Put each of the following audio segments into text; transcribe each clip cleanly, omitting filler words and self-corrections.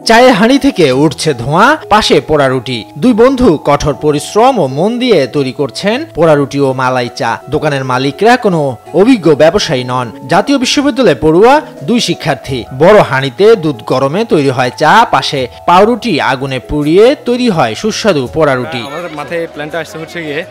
চায়ের হাঁড়ি থেকে উঠছে ধোঁয়া, পাশে পোড়া রুটি। দুই বন্ধু কঠোর পরিশ্রম ও মন দিয়ে তৈরি করছেন পোড়া রুটি ও মালাই চা। দোকানের মালিকরা কোনো অভিজ্ঞ ব্যবসায়ী নন, জাতীয় বিশ্ববিদ্যালয়ে পড়ুয়া দুই শিক্ষার্থী। বড় হাঁড়িতে দুধ গরমে তৈরি হয় চা, পাশে পাউরুটি আগুনে পুড়িয়ে তৈরি হয় সুস্বাদু পোড়া রুটি। আমার মাথায় প্ল্যানটা আসছে হচ্ছে গিয়ে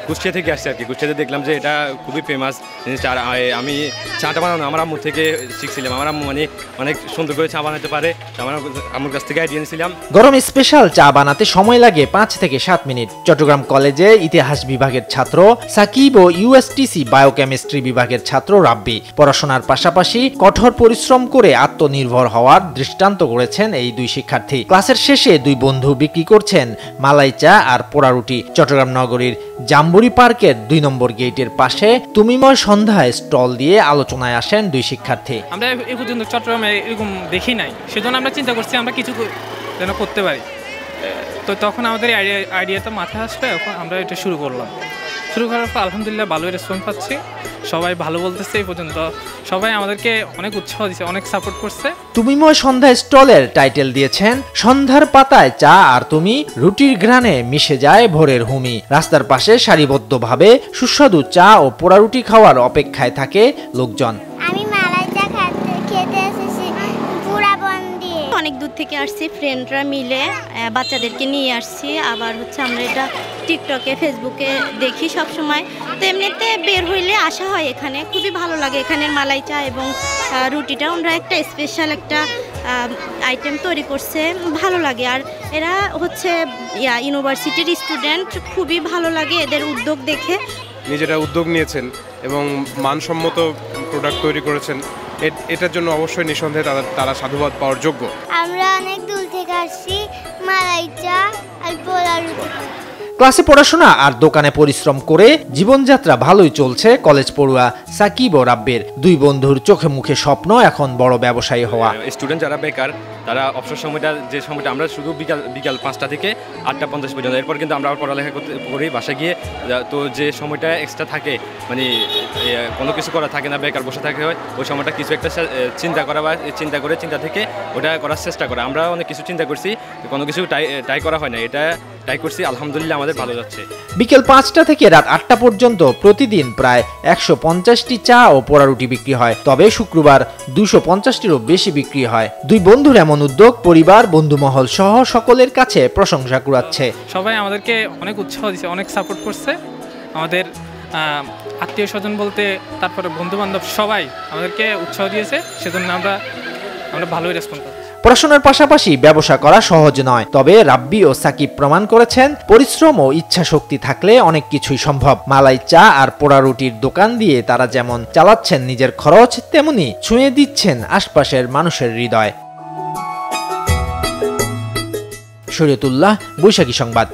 কুষ্টিয়া থেকে আসছে আর কি। কুষ্টিয়াতে দেখলাম যে এটা খুবই ফেমাস জিনিস। আর আমি চাটা বানানো আমার আম্মুর থেকে শিখছিলাম। আমার আম্মু মানে অনেক সুন্দর করে চা বানাতে পারে, আমার আম্মুর কাছ থেকে আইডিয়া নিয়েছিলাম। গরম স্পেশাল চা বানাতে সময় লাগে 5 থেকে 7 মিনিট। চট্টগ্রাম কলেজে ইতিহাস বিভাগের ছাত্র সাকিব ও ইউএসটিসি বায়োকেমিস্ট্রি বিভাগের ছাত্র রাব্বি পড়াশোনার পাশাপাশি কঠোর পরিশ্রম করে আত্মনির্ভর হওয়ার দৃষ্টান্ত করেছেন এই দুই শিক্ষার্থী। ক্লাসের শেষে দুই বন্ধু বিক্রি করছেন মালাই চা আর পোড়া রুটি। চট্টগ্রাম নগরীর জাম্বুরি পার্কের 2 নম্বর গেটের পাশে তুমিময় সন্ধ্যায় স্টল দিয়ে আলোচনায় আসেন দুই শিক্ষার্থী। আমরা এই পর্যন্ত চট্টগ্রামে এরকম দেখি নাই, সেজন্য আমরা চিন্তা করছি আমরা কিছু যেন করতে পারি। তো তখন আমাদের আইডিয়াটা মাথায় আসবে, এখন আমরা এটা শুরু করলাম। শুরু করার পর আলহামদুলিল্লাহ ভালোই রেসপন্স পাচ্ছি, সবাই ভালো বলতেছে। এই পর্যন্ত সবাই আমাদেরকে অনেক উৎসাহ দিচ্ছে, অনেক সাপোর্ট করছে। তুমিময় সন্ধ্যা স্টলের টাইটেল দিয়েছেন সন্ধ্যার পাতায় চা আর তুমি, রুটির ঘ্রাণে মিশে যায় ভোরের হুমি। রাস্তার পাশে সারিবদ্ধভাবে সুস্বাদু চা ও পোড়া রুটি খাওয়ার অপেক্ষায় থাকে লোকজন। আমি মালাই চা খেতে এসেছি পুরাবন দিয়ে। অনেক দূর থেকে আসছি, ফ্রেন্ডরা মিলে বাচ্চাদেরকে নিয়ে আসছি। আবার হচ্ছে আমরা এটা টিকটকে ফেসবুকে দেখি সব সময়, তো এমনিতে বের হইলে আসা হয় এখানে। খুবই ভালো লাগে এখানের মালাই চা এবং রুটিটা। আমরা একটা স্পেশাল একটা আইটেম তৈরি করছে, ভালো লাগে। আর এরা হচ্ছে ইউনিভার্সিটির স্টুডেন্ট, খুবই ভালো লাগে এদের উদ্যোগ দেখে। নিজেরা উদ্যোগ নিয়েছেন এবং মানসম্মত প্রোডাক্ট তৈরি করেছেন, এটার জন্য অবশ্যই নিঃসন্দেহে তারা সাধুবাদ পাওয়ার যোগ্য। আমরা অনেক দূর থেকে আসছি মালাই চা আর পোড়া রুটি। ক্লাসে পড়াশোনা আর দোকানে পরিশ্রম করে জীবনযাত্রা ভালোই চলছে কলেজ পড়ুয়া সাকিব ও রাব্বির। দুই বন্ধুর চোখে মুখে স্বপ্ন এখন বড় ব্যবসায়ী হওয়া। স্টুডেন্ট যারা বেকার, তারা অবসর সময়টা যে সময়টা আমরা শুধু বিকাল 5টা থেকে 8টা 50 পর্যন্ত, এরপর কিন্তু আমরা পড়ালেখা করি বাসা গিয়ে। তো যে সময়টা এক্সট্রা থাকে, মানে কোনো কিছু করা থাকে না, বেকার বসে থাকে হয়, ওই সময়টা কিছু একটা চিন্তা করা বা চিন্তা থেকে ওটা করার চেষ্টা করা। আমরা অনেক কিছু চিন্তা করছি, কোনো কিছু ট্রাই করা হয় না, এটা ট্রাই করছি, আলহামদুলিল্লাহ আমাদের ভালো যাচ্ছে। বিকেল 5টা থেকে রাত 8টা পর্যন্ত প্রতিদিন প্রায় 150টি চা ও পোড়া রুটি বিক্রি হয়, তবে শুক্রবার 250টিরও বেশি বিক্রি হয়। দুই বন্ধুর এমন উদ্যোগ পরিবার, বন্ধুমহল সহ সকলের কাছে প্রশংসা কুড়াচ্ছে। সবাই আমাদেরকে অনেক উৎসাহ দিচ্ছে, অনেক সাপোর্ট করছে। আমাদের আত্মীয় স্বজন বলতে তারপরে বন্ধু বান্ধব সবাই আমাদেরকে উৎসাহ দিয়েছে, সেজন্য আমরা ভালোই রেসপন্স পাচ্ছি। পড়াশোনার পাশাপাশি ব্যবসা করা সহজ নয়, তবে রাব্বি ও সাকিব প্রমাণ করেছেন পরিশ্রম ও ইচ্ছা শক্তি থাকলে অনেক কিছুই সম্ভব। মালাই চা আর পোড়া রুটির দোকান দিয়ে তারা যেমন চালাচ্ছেন নিজের খরচ, তেমনি ছুঁয়ে দিচ্ছেন আশপাশের মানুষের হৃদয়। শরীয়তুল্লাহ, বৈশাখী সংবাদ।